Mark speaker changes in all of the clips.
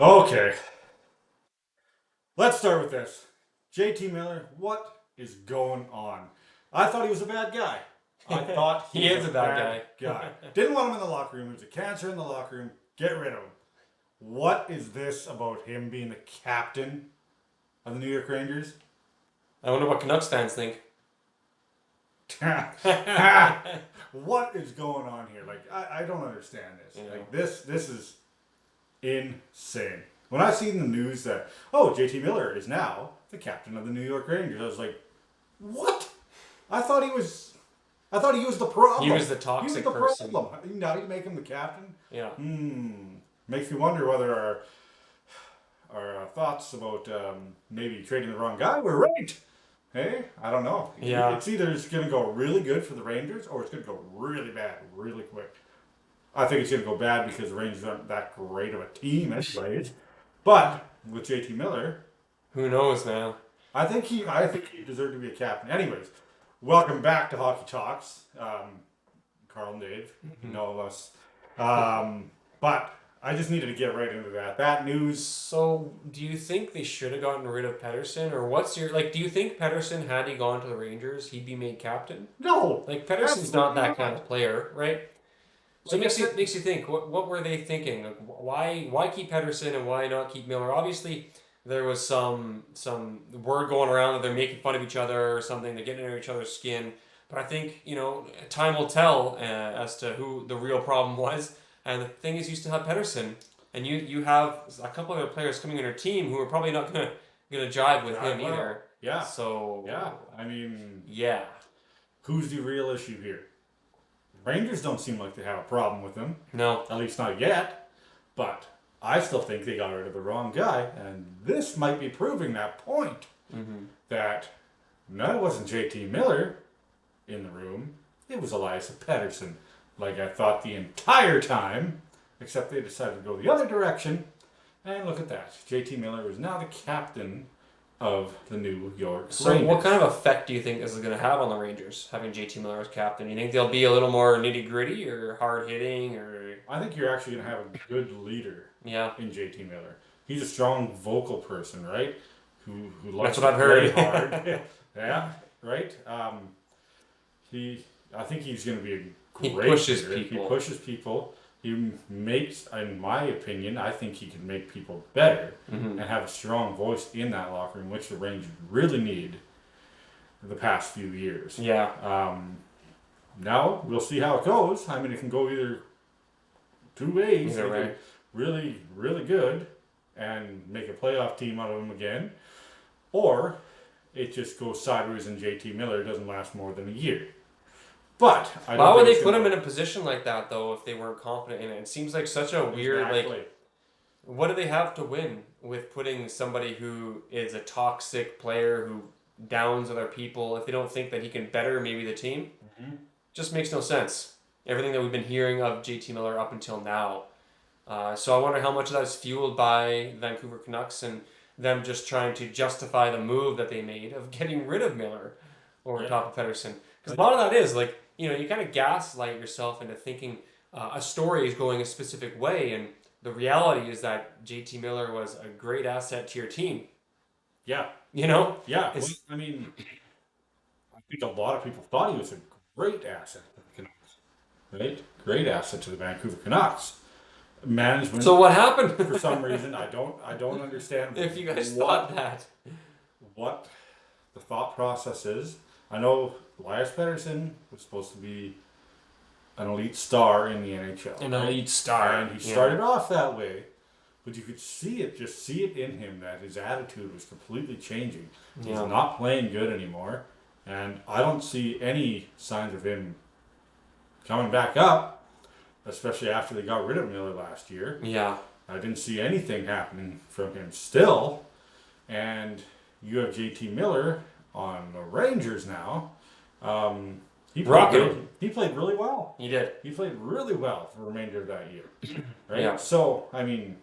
Speaker 1: Okay, let's start with this. JT Miller, what is going on? I thought he was a bad guy. I thought he
Speaker 2: He
Speaker 1: was
Speaker 2: is
Speaker 1: a
Speaker 2: a bad
Speaker 1: bad
Speaker 2: guy.
Speaker 1: guy. Didn't want him in the locker room. He was a cancer in the locker room. Get rid of him. What is this about him being the captain of the New York Rangers?
Speaker 2: I wonder what Canucks fans think.
Speaker 1: What is going on here? Like, I don't understand this.
Speaker 2: Yeah.
Speaker 1: Like, this is insane. When I seen the news that, oh, JT Miller is now the captain of the New York Rangers, I was like, what? I thought he was. I thought he was the problem.
Speaker 2: He was the
Speaker 1: He was
Speaker 2: toxic
Speaker 1: the
Speaker 2: person.
Speaker 1: problem. Now you make him the captain.
Speaker 2: Yeah.
Speaker 1: Makes me wonder whether our thoughts about maybe trading the wrong guy were right. Hey, I don't know.
Speaker 2: Yeah.
Speaker 1: It's either it's going to go really good for the Rangers or it's going to go really bad really quick. I think it's going to go bad because the Rangers aren't that great of a team, anyways. But with JT Miller,
Speaker 2: Who knows, man?
Speaker 1: I think he deserved to be a captain. Anyways, welcome back to Hockey Talks, Carl and Dave. You know us. But I just needed to get right into that. That news.
Speaker 2: So, do you think they should have gotten rid of Pedersen, or what's your like? Do you think Pedersen, had he gone to the Rangers, he'd be made captain?
Speaker 1: No,
Speaker 2: Like Pedersen's not
Speaker 1: absolutely
Speaker 2: that
Speaker 1: not.
Speaker 2: kind of player, right? So
Speaker 1: Like
Speaker 2: it
Speaker 1: I
Speaker 2: makes you
Speaker 1: said,
Speaker 2: think. What were they thinking? Like, why keep Pedersen and why not keep Miller? Obviously, there was some word going around that they're making fun of each other or something. They're getting under each other's skin. But I think time will tell as to who the real problem was. And the thing is, you still have Pedersen, and you have a couple other players coming in your team who are probably not gonna jive with him
Speaker 1: well,
Speaker 2: either.
Speaker 1: yeah,
Speaker 2: So
Speaker 1: yeah. I mean,
Speaker 2: yeah,
Speaker 1: who's the real issue here? Rangers don't seem like they have a problem with him,
Speaker 2: no,
Speaker 1: at least not yet. But I still think they got rid of the wrong guy, and this might be proving that point. That no, it wasn't JT Miller in the room, it was Elias Pettersson. Like I thought the entire time, except they decided to go the other direction. And look at that. JT Miller is now the captain of the New York
Speaker 2: So,
Speaker 1: Rangers.
Speaker 2: what kind of effect do you think this is going to have on the Rangers, having JT Miller as captain? You think they'll be a little more nitty gritty or hard hitting, or
Speaker 1: I think you're actually going to have a good leader
Speaker 2: yeah?
Speaker 1: in JT Miller. He's a strong vocal person, right? Who likes
Speaker 2: That's what
Speaker 1: to
Speaker 2: I've
Speaker 1: play
Speaker 2: heard.
Speaker 1: hard. Yeah, right. I think he's going to be a
Speaker 2: He
Speaker 1: great
Speaker 2: pushes
Speaker 1: leader.
Speaker 2: people.
Speaker 1: He pushes people. He makes, in my opinion, I think he can make people better and have a strong voice in that locker room, which the Rangers really need the past few years.
Speaker 2: Yeah,
Speaker 1: Now we'll see how it goes. I mean, it can go either two ways.
Speaker 2: either
Speaker 1: They
Speaker 2: way.
Speaker 1: can really, really good and make a playoff team out of them again, or it just goes sideways and JT Miller doesn't last more than a year. But I don't
Speaker 2: Why would
Speaker 1: think
Speaker 2: they
Speaker 1: it's
Speaker 2: put
Speaker 1: gonna
Speaker 2: him in
Speaker 1: go-
Speaker 2: a position like that though if they weren't confident in it? It seems like such a weird
Speaker 1: Exactly.
Speaker 2: like. What do they have to win with putting somebody who is a toxic player who downs other people if they don't think that he can better maybe the team? Just makes no sense. Everything that we've been hearing of JT Miller up until now. So I wonder how much of that is fueled by Vancouver Canucks and them just trying to justify the move that they made of getting rid of Miller over
Speaker 1: Yeah.
Speaker 2: top of Pedersen. Because a lot of that is like, you kind of gaslight yourself into thinking a story is going a specific way, and the reality is that JT Miller was a great asset to your team.
Speaker 1: Yeah,
Speaker 2: You know?
Speaker 1: yeah. Well,
Speaker 2: It's,
Speaker 1: I mean, I think a lot of people thought he was a great asset to the Canucks, right? Great asset to the Vancouver Canucks. Management,
Speaker 2: so what happened?
Speaker 1: for some reason, I don't understand
Speaker 2: If you guys
Speaker 1: what
Speaker 2: thought that.
Speaker 1: what the thought process is. I know Elias Pettersson was supposed to be an elite star in the NHL.
Speaker 2: An
Speaker 1: right?
Speaker 2: elite star.
Speaker 1: And he
Speaker 2: Yeah.
Speaker 1: started off that way, but you could just see it in him that his attitude was completely changing. He's
Speaker 2: Yeah.
Speaker 1: not playing good anymore, and I don't see any signs of him coming back up, especially after they got rid of Miller last year.
Speaker 2: Yeah.
Speaker 1: I didn't see anything happening from him still, and you have JT Miller on the Rangers now. He played
Speaker 2: Rocking.
Speaker 1: he played really well.
Speaker 2: He did.
Speaker 1: He played really well for the remainder of that year, right?
Speaker 2: Yeah.
Speaker 1: So I mean,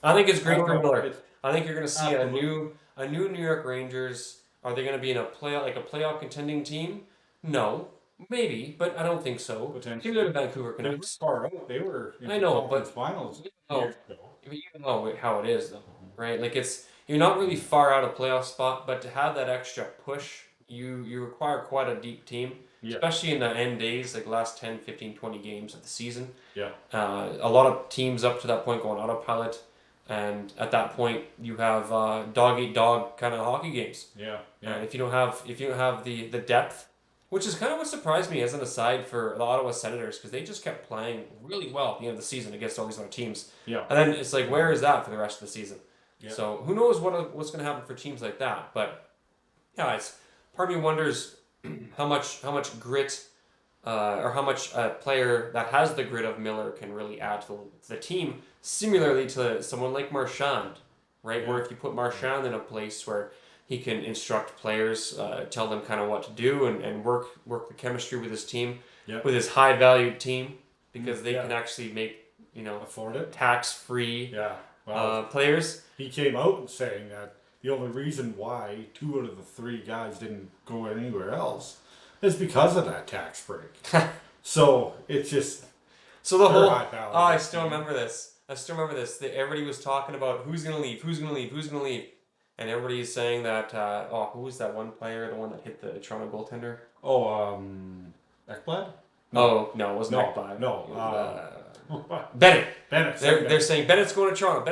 Speaker 2: I think it's
Speaker 1: I
Speaker 2: great
Speaker 1: don't
Speaker 2: for
Speaker 1: know.
Speaker 2: Miller.
Speaker 1: It's-
Speaker 2: I think you're going to see
Speaker 1: Absolutely.
Speaker 2: a new New York Rangers. Are they going to be in a playoff contending team? No, Maybe, but I don't think so.
Speaker 1: Potentially.
Speaker 2: Even the Vancouver
Speaker 1: They were
Speaker 2: Canucks.
Speaker 1: far out. They were in
Speaker 2: I
Speaker 1: the
Speaker 2: know,
Speaker 1: conference
Speaker 2: but
Speaker 1: finals
Speaker 2: oh,
Speaker 1: years ago.
Speaker 2: you know how it is though, right? Like you're not really far out of playoff spot, but to have that extra push, you require quite a deep team,
Speaker 1: Yeah.
Speaker 2: especially in the end days, like last 10, 15, 20 games of the season.
Speaker 1: Yeah.
Speaker 2: A lot of teams up to that point go on autopilot, and at that point you have dog eat dog kind of hockey games.
Speaker 1: Yeah. Yeah.
Speaker 2: And if you don't have the depth, which is kind of what surprised me as an aside for the Ottawa Senators, because they just kept playing really well at the end of the season against all these other teams.
Speaker 1: Yeah.
Speaker 2: And then it's like, where is that for the rest of the season?
Speaker 1: Yeah.
Speaker 2: So who knows what's going to happen for teams like that? But yeah, part of me wonders how much grit or how much a player that has the grit of Miller can really add to the team. Similarly to someone like Marchand, right?
Speaker 1: Yeah.
Speaker 2: Where if you put Marchand in a place where he can instruct players, tell them kind of what to do, and work the chemistry with his team, with his high valued team, because they can actually make
Speaker 1: afford it,
Speaker 2: tax free players.
Speaker 1: He came out saying that the only reason why 2 out of the 3 guys didn't go anywhere else is because of that tax break. So it's just
Speaker 2: the whole. I still remember this. Everybody was talking about who's gonna leave, and everybody's saying that. Who was that one player, the one that hit the Toronto goaltender?
Speaker 1: Ekblad?
Speaker 2: No, it wasn't Ekblad.
Speaker 1: No.
Speaker 2: Bennett.
Speaker 1: They're
Speaker 2: saying Bennett's going to Toronto.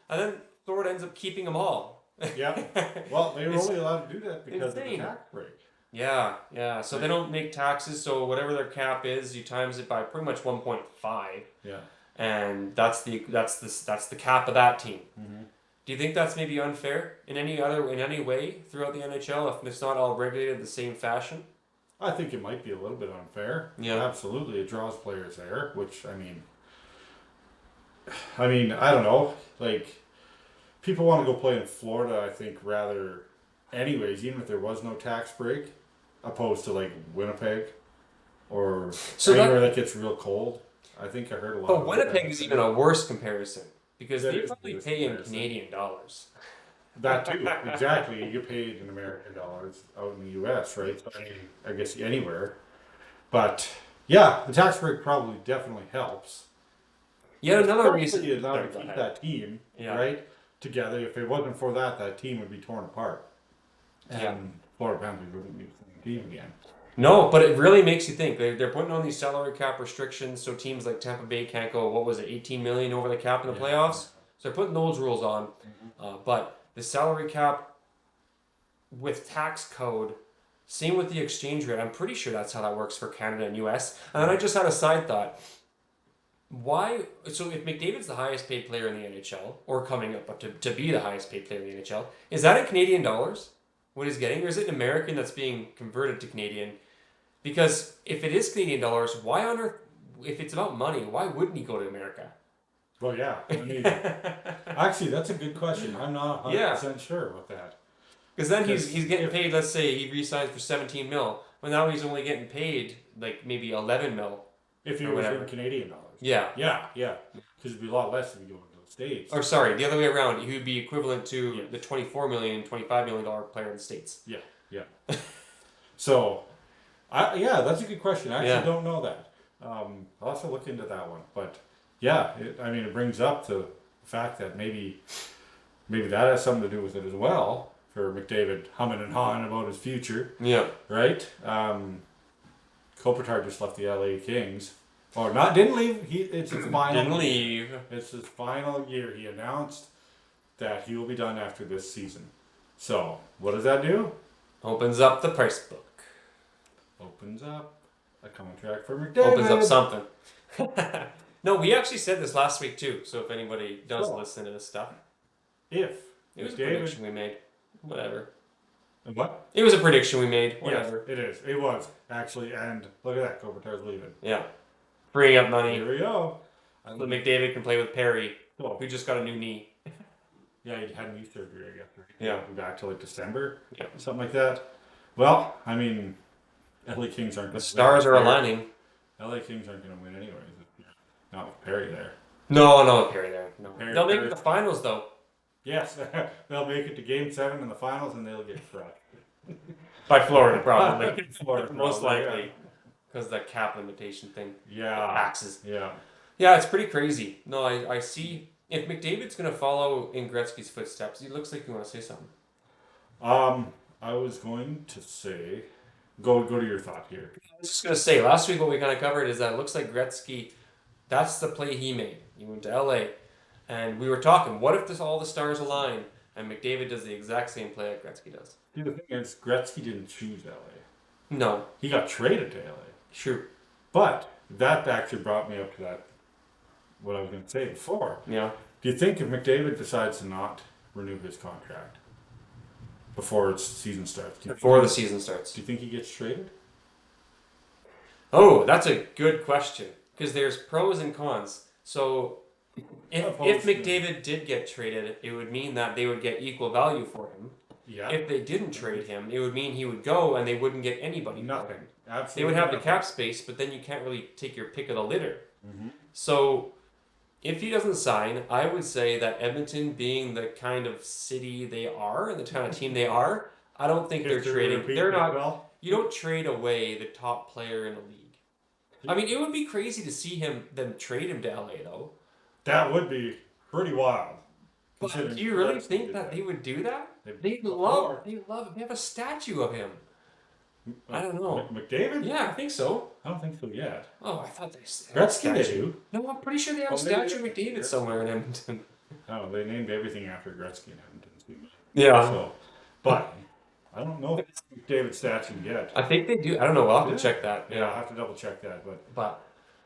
Speaker 2: And then Florida ends up keeping them all.
Speaker 1: Yeah. Well, they were only allowed to do that because of the tax break.
Speaker 2: Yeah. So they don't make taxes. So whatever their cap is, you times it by pretty much 1.5.
Speaker 1: Yeah.
Speaker 2: And that's the cap of that team.
Speaker 1: Mm-hmm.
Speaker 2: Do you think that's maybe unfair in any way throughout the NHL if it's not all regulated the same fashion?
Speaker 1: I think it might be a little bit unfair.
Speaker 2: Yeah.
Speaker 1: Absolutely. It draws players there, which I mean I don't know. Like, people want to go play in Florida, I think, rather anyways, even if there was no tax break, opposed to like Winnipeg or anywhere that gets real cold. I think I heard a lot.
Speaker 2: But Winnipeg is even a worse comparison because they probably pay in Canadian dollars.
Speaker 1: That too, exactly. You get paid in American dollars out in the U.S., right? So, I guess anywhere. But yeah, the tax break probably definitely helps.
Speaker 2: Yeah, another reason
Speaker 1: is now to keep that team right together. If it wasn't for that, that team would be torn apart, and Florida Panthers wouldn't be the same team again.
Speaker 2: No, but it really makes you think. They're putting on these salary cap restrictions, so teams like Tampa Bay can't go, what was it, $18 million over the cap in the playoffs? So they're putting those rules on. But the salary cap with tax code, same with the exchange rate. I'm pretty sure that's how that works for Canada and US. And then I just had a side thought. So if McDavid's the highest paid player in the NHL, or coming up to be the highest paid player in the NHL, is that in Canadian dollars, what he's getting? Or is it an American that's being converted to Canadian? Because if it is Canadian dollars, why on earth, if it's about money, why wouldn't he go to America?
Speaker 1: Well, yeah. Actually, that's a good question. I'm not 100% sure about that.
Speaker 2: Because then he's getting paid, let's say he re-signs for 17 mil, but now he's only getting paid like maybe 11 mil.
Speaker 1: If he was in Canadian dollars.
Speaker 2: Yeah.
Speaker 1: Because it'd be a lot less if you go into the States.
Speaker 2: Or sorry, the other way around. He would be equivalent to the $24 million, $25 million player in the States.
Speaker 1: Yeah. So, that's a good question. I actually don't know that. I'll have to look into that one. But yeah, it brings up the fact that maybe that has something to do with it as well, for McDavid humming and hawing about his future.
Speaker 2: Yeah.
Speaker 1: Right? Kopitar just left the LA Kings. Or didn't leave. It's his final.
Speaker 2: Didn't leave.
Speaker 1: It's his final year. He announced that he will be done after this season. So, what does that do?
Speaker 2: Opens up the price book.
Speaker 1: Opens up a contract for McDavid.
Speaker 2: Opens up something. No, we actually said this last week too. So if anybody does listen to this stuff, it was a prediction we made. Whatever.
Speaker 1: And what?
Speaker 2: It was a prediction we made. Whatever.
Speaker 1: Yes, it is. It was actually, and look at that. Kopitar's leaving.
Speaker 2: Yeah. Freeing up money.
Speaker 1: Here we go.
Speaker 2: So McDavid can play with Perry, who just got a new knee.
Speaker 1: Yeah, he had knee surgery, I guess.
Speaker 2: Yeah.
Speaker 1: Back to like December. Yeah. Something like that. Well, LA Kings aren't.
Speaker 2: The stars are aligning.
Speaker 1: LA Kings aren't going to win anyways. Not with Perry there.
Speaker 2: No, with Perry there. No. They'll make it to the finals though.
Speaker 1: Yes, they'll make it to Game 7 in the finals, and they'll get crushed.
Speaker 2: By Florida, probably.
Speaker 1: Florida,
Speaker 2: most likely. because of that cap limitation thing.
Speaker 1: Yeah.
Speaker 2: Taxes.
Speaker 1: Yeah.
Speaker 2: Yeah, it's pretty crazy. No, I see. If McDavid's going to follow in Gretzky's footsteps, he looks like you want to say something.
Speaker 1: I was going to say, go to your thought here.
Speaker 2: I was just going to say, last week what we kind of covered is that it looks like Gretzky, that's the play he made. He went to LA, and we were talking, what if all the stars align and McDavid does the exact same play that Gretzky does?
Speaker 1: See, the thing is, Gretzky didn't choose LA.
Speaker 2: No.
Speaker 1: He got traded to LA.
Speaker 2: True.
Speaker 1: But that actually brought me up to that, what I was going to say before.
Speaker 2: Yeah.
Speaker 1: Do you think if McDavid decides to not renew his contract before its season starts?
Speaker 2: Before the season starts.
Speaker 1: Do you think he gets traded?
Speaker 2: Oh, that's a good question. Because there's pros and cons. So, if McDavid did get traded, it would mean that they would get equal value for him.
Speaker 1: Yeah.
Speaker 2: If they didn't trade him, it would mean he would go and they wouldn't get anybody.
Speaker 1: Nothing. Absolutely.
Speaker 2: They would have
Speaker 1: nothing.
Speaker 2: the cap space, but then you can't really take your pick of the litter.
Speaker 1: Mm-hmm.
Speaker 2: So, if he doesn't sign, I would say that Edmonton, being the kind of city they are and the kind of team they are, I don't think they're trading. They're not.
Speaker 1: Well.
Speaker 2: You don't trade away the top player in the league. I mean, it would be crazy to see them trade him to LA though.
Speaker 1: That would be pretty wild.
Speaker 2: But do you really think that they would do that? They have a statue of him. I don't know.
Speaker 1: McDavid?
Speaker 2: Yeah, I think so.
Speaker 1: I don't think so yet.
Speaker 2: Oh, I thought they
Speaker 1: Gretzky they do.
Speaker 2: No, I'm pretty sure they have a statue of McDavid somewhere in Edmonton.
Speaker 1: Oh, they named everything after Gretzky in Edmonton.
Speaker 2: Yeah.
Speaker 1: So, but I don't know if it's McDavid statue yet.
Speaker 2: I think they do. I don't know. I'll have to check that.
Speaker 1: Yeah, I'll have to double check that.
Speaker 2: But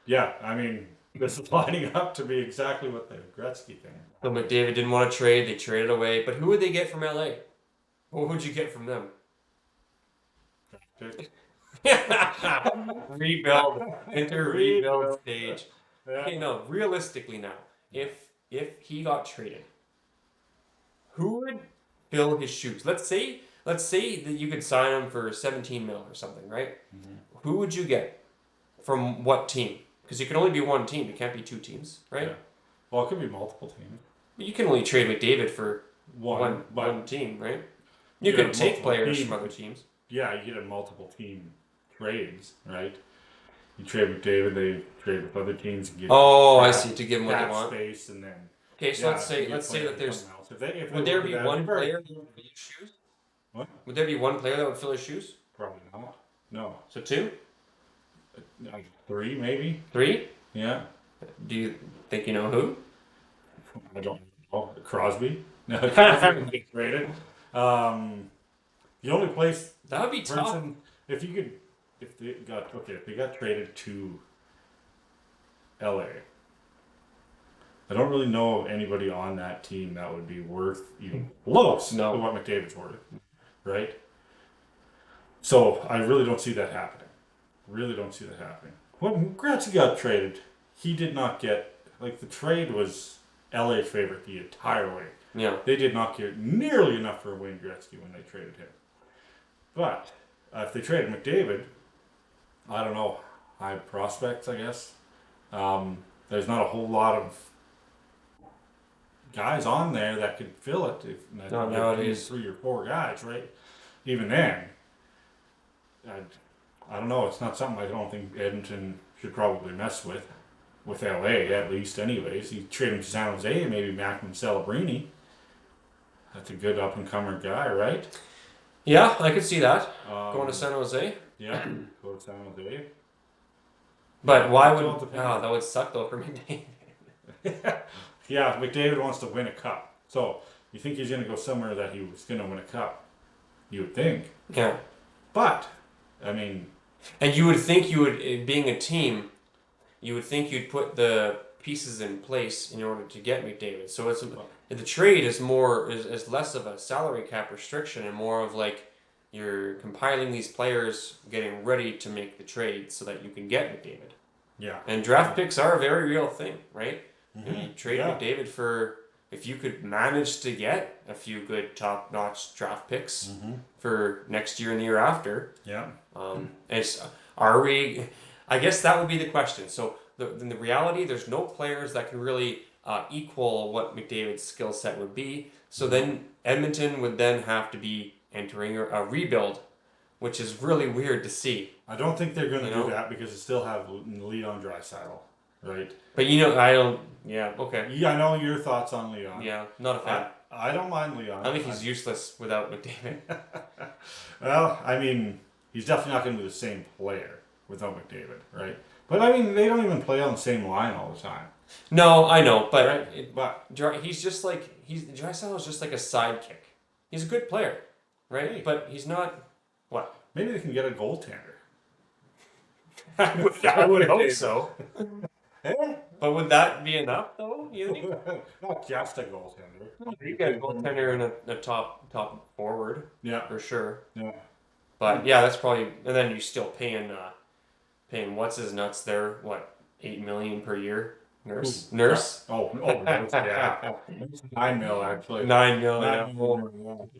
Speaker 1: yeah, I mean, this is lining up to be exactly what the Gretzky thing.
Speaker 2: So McDavid didn't want to trade. They traded away. But who would they get from LA? What would you get from them? Rebuild. Enter rebuild stage.
Speaker 1: Yeah.
Speaker 2: Okay, no. Realistically now, if he got traded, who would fill his shoes? Let's say that you could sign him for 17 mil or something, right? Mm-hmm. Who would you get from what team? Because it can only be one team. It can't be two teams, right? Yeah.
Speaker 1: Well, it could be multiple teams.
Speaker 2: But you can only trade McDavid for one team, right? You can take players from other teams.
Speaker 1: Yeah, you get a multiple team trades, right? You trade McDavid, they trade with other teams. And get
Speaker 2: I see. To give them what they want.
Speaker 1: Space and then.
Speaker 2: Okay, so let's say that there's. Would there be one player that would fill his shoes?
Speaker 1: What?
Speaker 2: Would there be one player that would fill his shoes?
Speaker 1: Probably not. No.
Speaker 2: So two?
Speaker 1: 3 maybe.
Speaker 2: 3?
Speaker 1: Yeah.
Speaker 2: Do you think you know who?
Speaker 1: I don't know. Crosby. No, Crosby would get traded. The only place
Speaker 2: that would be tough.
Speaker 1: If they got traded to LA, I don't really know of anybody on that team that would be worth even close to what McDavid's worth, right? So I really don't see that happening. When Gretzky got traded, he did not get, the trade was LA favorite the entire way.
Speaker 2: Yeah.
Speaker 1: They did not get nearly enough for Wayne Gretzky when they traded him. But if they traded McDavid, I don't know, high prospects, I guess. There's not a whole lot of guys on there that could fill it.
Speaker 2: Not nowadays.
Speaker 1: 3 or 4 guys, right? Even then, I don't know. It's not something I don't think Edmonton should probably mess with LA at least. Anyways, you trade him to San Jose, maybe Macklin Celebrini. That's a good up and comer guy, right?
Speaker 2: Yeah, I could see that going to San Jose.
Speaker 1: Yeah, go to San Jose.
Speaker 2: But why would that would suck though for McDavid?
Speaker 1: Yeah, McDavid wants to win a cup. So you think he's going to go somewhere that he was going to win a cup? You would think.
Speaker 2: Yeah.
Speaker 1: But I mean,
Speaker 2: and you would think being a team, you would think you'd put the pieces in place in order to get McDavid. So the trade is less of a salary cap restriction and more of you're compiling these players, getting ready to make the trade so that you can get McDavid.
Speaker 1: Yeah.
Speaker 2: And draft picks are a very real thing, right?
Speaker 1: Mm-hmm.
Speaker 2: You trade McDavid for, if you could manage to get a few good top-notch draft picks for next year and the year after.
Speaker 1: Yeah.
Speaker 2: I guess that would be the question. So in the reality, there's no players that can really equal what McDavid's skill set would be. So then Edmonton would then have to be entering a rebuild which is really weird to see.
Speaker 1: I don't think they're going to do that because they still have Leon Draisaitl, right?
Speaker 2: But I don't. Yeah, okay.
Speaker 1: Yeah, I know your thoughts on Leon.
Speaker 2: Yeah, not a fan.
Speaker 1: I don't mind Leon.
Speaker 2: I think he's useless without McDavid.
Speaker 1: Well, I mean, he's definitely not going to be the same player without McDavid, right? But I mean, they don't even play on the same line all the time.
Speaker 2: No, I know, but
Speaker 1: Right?
Speaker 2: he's just like Draisaitl is just like a sidekick. He's a good player, right?
Speaker 1: Hey.
Speaker 2: But he's not. What?
Speaker 1: Maybe they can get a goaltender.
Speaker 2: I would hope so.
Speaker 1: Eh?
Speaker 2: But would that be enough, though? You think?
Speaker 1: Not just a goaltender.
Speaker 2: You get a goaltender and a top forward,
Speaker 1: Yeah.
Speaker 2: for sure.
Speaker 1: Yeah.
Speaker 2: But yeah, that's probably, and then you're still paying what's his nuts there? What, $8 million per year? Nurse.
Speaker 1: Oh, yeah. 9 mil actually.
Speaker 2: 9 million.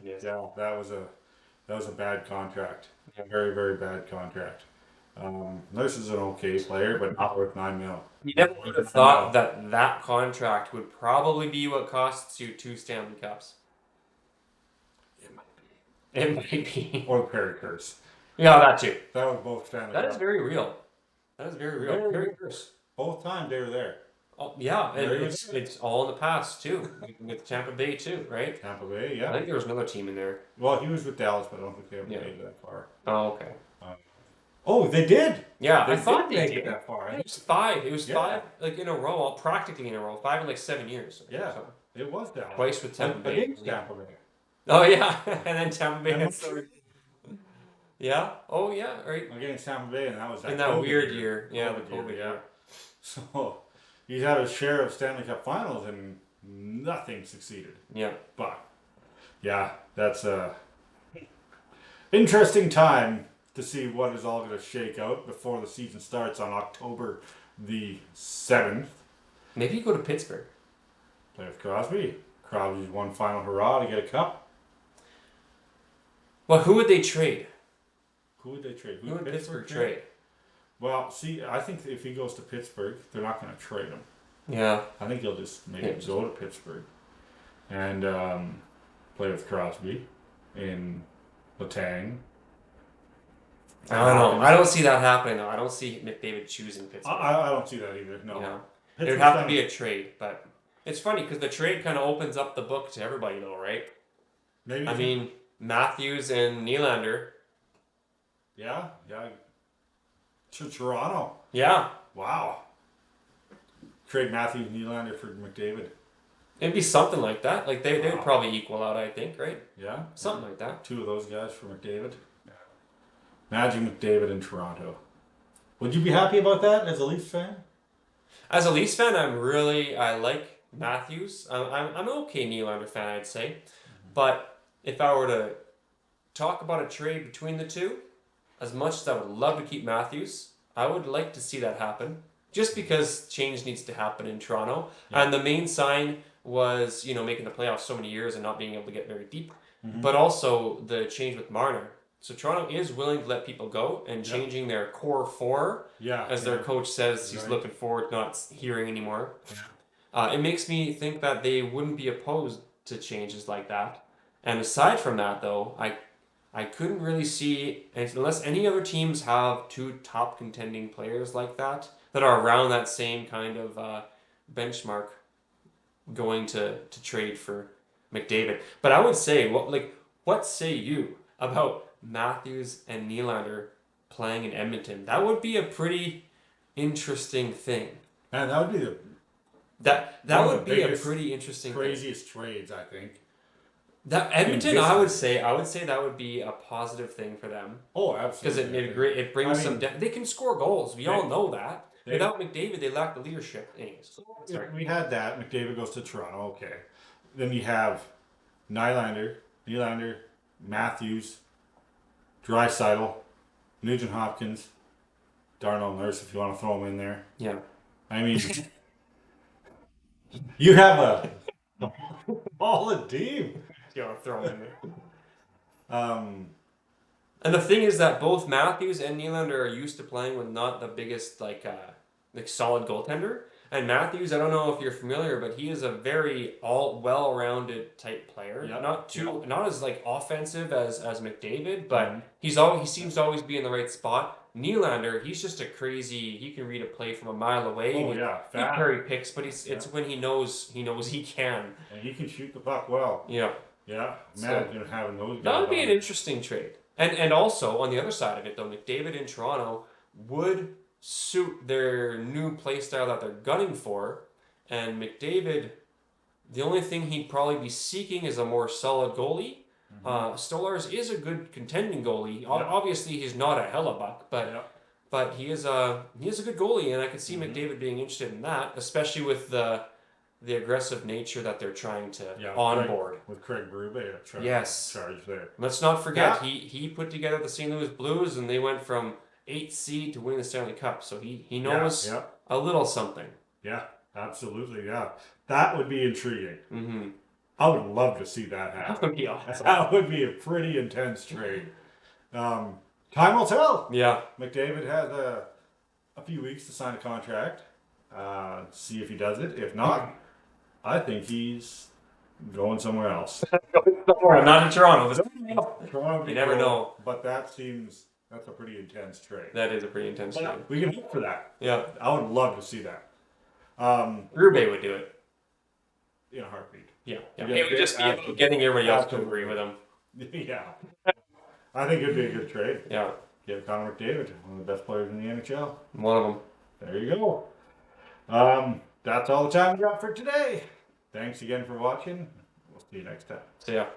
Speaker 1: Yeah, that was a bad contract.
Speaker 2: Yeah.
Speaker 1: Very, very bad contract. Nurse is an okay player, but not worth 9 mil.
Speaker 2: You never would have thought that contract would probably be what costs you 2 Stanley Cups. It might be.
Speaker 1: Or Perry Curse.
Speaker 2: Yeah, that too.
Speaker 1: That was both Stanley
Speaker 2: That
Speaker 1: Cups.
Speaker 2: is very real. That is very real. Perry Curse.
Speaker 1: Both times they were there.
Speaker 2: Oh, yeah, and it's all in the past too, with Tampa Bay too, right?
Speaker 1: Tampa Bay,
Speaker 2: I
Speaker 1: yeah.
Speaker 2: think there was another team in there.
Speaker 1: Well, he was with Dallas, but I don't think they ever made it that far.
Speaker 2: Oh, okay.
Speaker 1: Oh, they did.
Speaker 2: Yeah,
Speaker 1: They
Speaker 2: I thought
Speaker 1: did
Speaker 2: they
Speaker 1: make
Speaker 2: did.
Speaker 1: it that far.
Speaker 2: It was 5. It was
Speaker 1: Yeah.
Speaker 2: 5, like in a row, practically in a row. 5 in like 7 years.
Speaker 1: Yeah.
Speaker 2: So,
Speaker 1: It was Dallas.
Speaker 2: twice with Tampa Bay.
Speaker 1: Against Tampa Bay.
Speaker 2: Oh yeah, and then Tampa Bay.
Speaker 1: And
Speaker 2: had yeah. Oh yeah. Right.
Speaker 1: Against Tampa Bay, and that was
Speaker 2: In that
Speaker 1: COVID
Speaker 2: weird year. Yeah, the
Speaker 1: COVID
Speaker 2: COVID
Speaker 1: year,
Speaker 2: year.
Speaker 1: So he had a share of Stanley Cup Finals, and nothing succeeded.
Speaker 2: Yeah.
Speaker 1: But yeah, that's a interesting time to see what is all going to shake out before the season starts on October the 7th.
Speaker 2: Maybe you go to Pittsburgh.
Speaker 1: Play with Crosby. Crosby's one final hurrah to get a cup.
Speaker 2: Well, who would they trade?
Speaker 1: Who would they trade?
Speaker 2: Who would Pittsburgh trade?
Speaker 1: Well, see, I think if he goes to Pittsburgh, they're not going to trade him.
Speaker 2: Yeah.
Speaker 1: I think he'll just maybe go to Pittsburgh and play with Crosby in Letang.
Speaker 2: I don't know. I don't see that happening though. I don't see McDavid choosing Pittsburgh.
Speaker 1: I don't see that either. No.
Speaker 2: Yeah. It would have to be a trade, but it's funny because the trade kind of opens up the book to everybody though, right?
Speaker 1: Maybe.
Speaker 2: I mean, Matthews and Nylander.
Speaker 1: Yeah. To Toronto.
Speaker 2: Yeah.
Speaker 1: Wow. Trade Matthews and Nylander for McDavid.
Speaker 2: It'd be something like that. Like they would probably equal out, I think, right?
Speaker 1: Yeah.
Speaker 2: Something like that.
Speaker 1: 2 of those guys for McDavid. Yeah. Imagine McDavid in Toronto. Would you be happy about that as a Leafs fan?
Speaker 2: As a Leafs fan, I like Matthews. I'm an okay Nylander fan, I'd say. But if I were to talk about a trade between the two, as much as I would love to keep Matthews, I would like to see that happen. Just because change needs to happen in Toronto. Yeah. And the main sign was, making the playoffs so many years and not being able to get very deep. Mm-hmm. But also the change with Marner. So Toronto is willing to let people go and changing their core 4. Yeah. As their coach says, he's looking forward to not hearing anymore. Yeah. It makes me think that they wouldn't be opposed to changes like that. And aside from that, though, I couldn't really see, unless any other teams have 2 top contending players like that are around that same kind of benchmark, going to trade for McDavid. But I would say, what say you about Matthews and Nylander playing in Edmonton? That would be a pretty interesting thing.
Speaker 1: And that would be
Speaker 2: that would be a pretty interesting
Speaker 1: craziest trades, I think.
Speaker 2: That Edmonton, I would say that would be a positive thing for them.
Speaker 1: Oh, absolutely.
Speaker 2: Because it brings some depth. They can score goals. We all know that. Without McDavid, they lack the leadership. Anyways,
Speaker 1: we had that. McDavid goes to Toronto. Okay. Then you have Nylander, Matthews, Draisaitl, Nugent Hopkins, Darnell Nurse, if you want to throw him in there.
Speaker 2: Yeah.
Speaker 1: I mean, you have a solid team.
Speaker 2: You want to throw him in there. And the thing is that both Matthews and Nylander are used to playing with not the biggest solid goaltender, And Matthews, I don't know if you're familiar, but he is a very well-rounded type player.
Speaker 1: Yep.
Speaker 2: Not as like offensive as McDavid, but
Speaker 1: Mhm.
Speaker 2: he seems to always be in the right spot. Nylander, he's just a crazy. He can read a play from a mile away.
Speaker 1: Oh,
Speaker 2: He
Speaker 1: yeah.
Speaker 2: he
Speaker 1: Fast.
Speaker 2: carry picks, but it's when he knows he can.
Speaker 1: And he can shoot the puck well.
Speaker 2: Yeah,
Speaker 1: Yeah.
Speaker 2: So-
Speaker 1: Imagine having those guys.
Speaker 2: that would be
Speaker 1: on
Speaker 2: an interesting trade. And also on the other side of it, though, McDavid in Toronto would suit their new play style that they're gunning for. And McDavid, the only thing he'd probably be seeking is a more solid goalie. Stolarz is a good contending goalie. Obviously, he's not a hellebuck, but he is a good goalie, and I could see McDavid being interested in that, especially with the aggressive nature that they're trying to onboard.
Speaker 1: With Craig Berube charge there.
Speaker 2: Let's not forget he put together the St. Louis Blues, and they went from 8th seed to winning the Stanley Cup. So he knows a little something.
Speaker 1: Yeah, absolutely. Yeah, that would be intriguing.
Speaker 2: Mm-hmm.
Speaker 1: I would love to see that happen.
Speaker 2: That would be awesome.
Speaker 1: That would be a pretty intense trade. Time will tell.
Speaker 2: Yeah.
Speaker 1: McDavid has a few weeks to sign a contract. See if he does it. If not, I think he's going somewhere else.
Speaker 2: Not in Toronto.
Speaker 1: Toronto,
Speaker 2: You never know.
Speaker 1: But that's a pretty intense trade.
Speaker 2: That is a pretty intense trade.
Speaker 1: We can hope for that.
Speaker 2: Yeah.
Speaker 1: I would love to see that.
Speaker 2: Berube would do it.
Speaker 1: In a heartbeat.
Speaker 2: Yeah.
Speaker 1: Yeah,
Speaker 2: It would just be about getting everybody else to agree with him.
Speaker 1: Yeah. I think it'd be a good trade.
Speaker 2: Yeah.
Speaker 1: Give Connor McDavid, one of the best players in the NHL.
Speaker 2: One of them.
Speaker 1: There you go. That's all the time we got for today. Thanks again for watching. We'll see you next time.
Speaker 2: So yeah.